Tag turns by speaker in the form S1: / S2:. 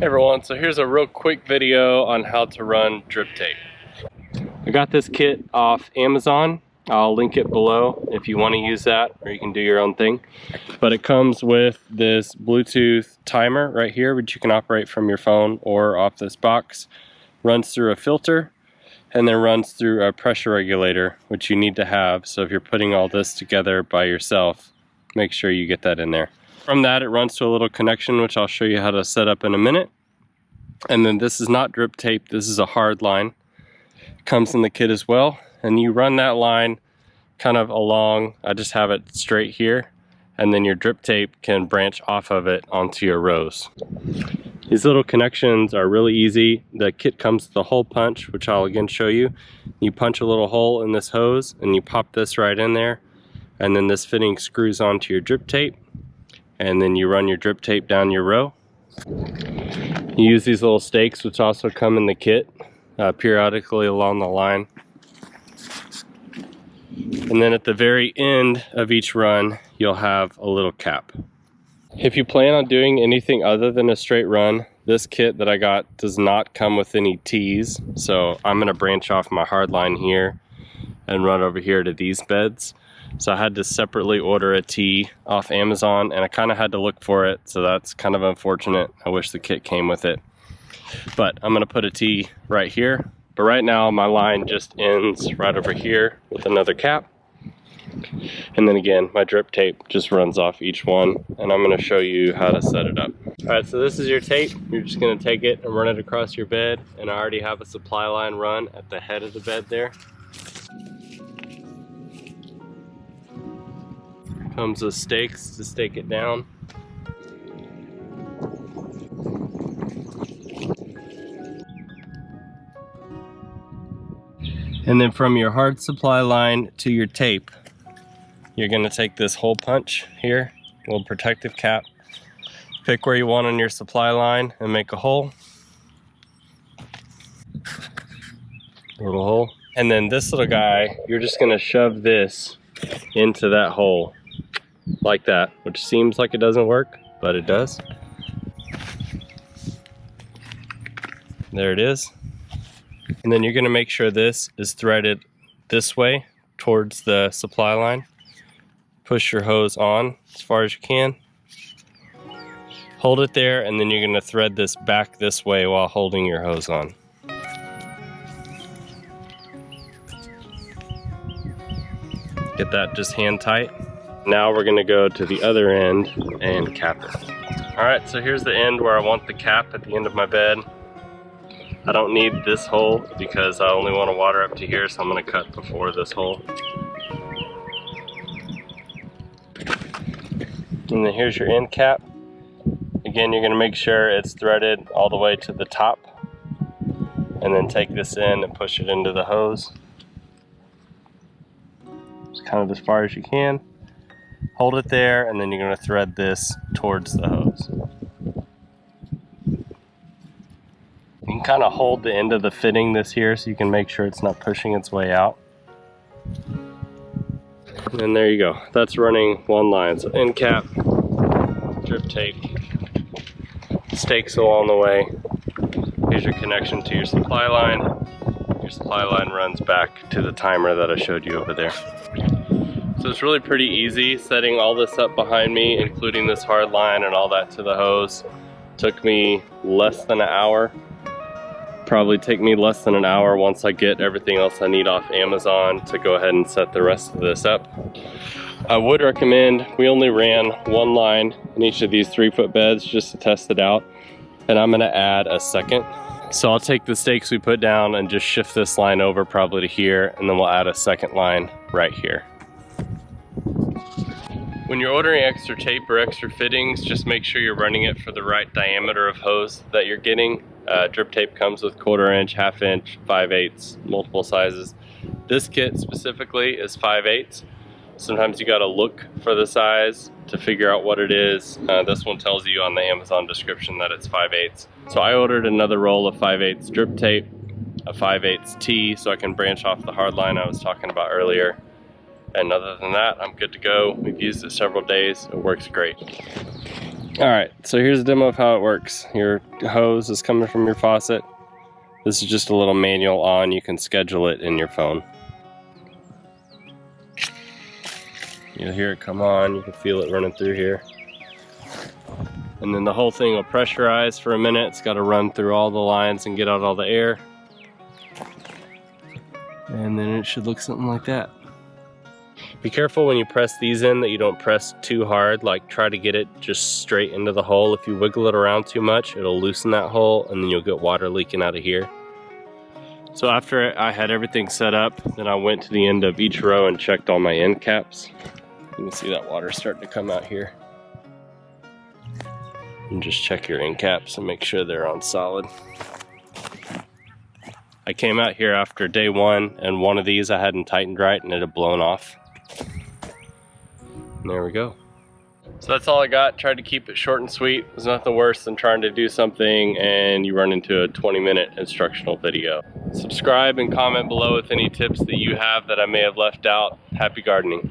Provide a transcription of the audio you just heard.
S1: Hey everyone, so here's a real quick video on how to run drip tape. I got this kit off Amazon. I'll link it below if you want to use that, or you can do your own thing. But it comes with this Bluetooth timer right here, which you can operate from your phone or off this box. Runs through a filter and then runs through a pressure regulator, which you need to have. So if you're putting all this together by yourself, make sure you get that in there. From that, it runs to a little connection, which I'll show you how to set up in a minute. And then this is not drip tape, this is a hard line. Comes in the kit as well. And you run that line kind of along, I just have it straight here. And then your drip tape can branch off of it onto your rows. These little connections are really easy. The kit comes with a hole punch, which I'll again show you. You punch a little hole in this hose and you pop this right in there. And then this fitting screws onto your drip tape. And then you run your drip tape down your row. You use these little stakes, which also come in the kit, periodically along the line. And then at the very end of each run, you'll have a little cap. If you plan on doing anything other than a straight run, this kit that I got does not come with any tees. So I'm gonna branch off my hard line here and run over here to these beds. So I had to separately order a tee off Amazon, and I kind of had to look for it, so that's kind of unfortunate. I wish the kit came with it. But I'm gonna put a tee right here. But right now my line just ends right over here with another cap. And then again, my drip tape just runs off each one, and I'm gonna show you how to set it up. All right, so this is your tape. You're just gonna take it and run it across your bed, and I already have a supply line run at the head of the bed there. Comes with stakes to stake it down. And then from your hard supply line to your tape, you're going to take this hole punch here, a little protective cap, pick where you want on your supply line and make a hole. Little hole. And then this little guy, you're just going to shove this into that hole like that, which seems like it doesn't work, but it does. There it is. And then you're going to make sure this is threaded this way towards the supply line. Push your hose on as far as you can. Hold it there, and then you're going to thread this back this way while holding your hose on. Get that just hand tight. Now we're going to go to the other end and cap it. Alright, so here's the end where I want the cap at the end of my bed. I don't need this hole because I only want to water up to here, so I'm going to cut before this hole. And then here's your end cap. Again, you're going to make sure it's threaded all the way to the top. And then take this in and push it into the hose. Just kind of as far as you can. Hold it there, and then you're going to thread this towards the hose. You can kind of hold the end of the fitting this here so you can make sure it's not pushing its way out. And there you go. That's running one line. So end cap, drip tape, stakes along the way. Here's your connection to your supply line. Your supply line runs back to the timer that I showed you over there. So it's really pretty easy setting all this up behind me, including this hard line and all that to the hose. Took me less than an hour. Probably take me less than an hour once I get everything else I need off Amazon to go ahead and set the rest of this up. I would recommend, we only ran one line in each of these 3-foot beds just to test it out. And I'm gonna add a second. So I'll take the stakes we put down and just shift this line over probably to here, and then we'll add a second line right here. When you're ordering extra tape or extra fittings, just make sure you're running it for the right diameter of hose that you're getting. Drip tape comes with 1/4 inch, 1/2 inch, 5/8, multiple sizes. This kit specifically is 5/8. Sometimes you gotta look for the size to figure out what it is. This one tells you on the Amazon description that it's 5/8. So I ordered another roll of 5/8 drip tape, a 5/8 T, so I can branch off the hard line I was talking about earlier. And other than that, I'm good to go. We've used it several days. It works great. Alright, so here's a demo of how it works. Your hose is coming from your faucet. This is just a little manual on. You can schedule it in your phone. You'll hear it come on. You can feel it running through here. And then the whole thing will pressurize for a minute. It's got to run through all the lines and get out all the air. And then it should look something like that. Be careful when you press these in that you don't press too hard. Like, try to get it just straight into the hole. If you wiggle it around too much, it'll loosen that hole and then you'll get water leaking out of here. So after I had everything set up, then I went to the end of each row and checked all my end caps. You can see that water starting to come out here. And just check your end caps and make sure they're on solid. I came out here after day one and one of these I hadn't tightened right and it had blown off. And there we go. So that's all I got. Tried to keep it short and sweet. It was nothing worse than trying to do something and you run into a 20-minute instructional video. Subscribe and comment below with any tips that you have that I may have left out. Happy gardening.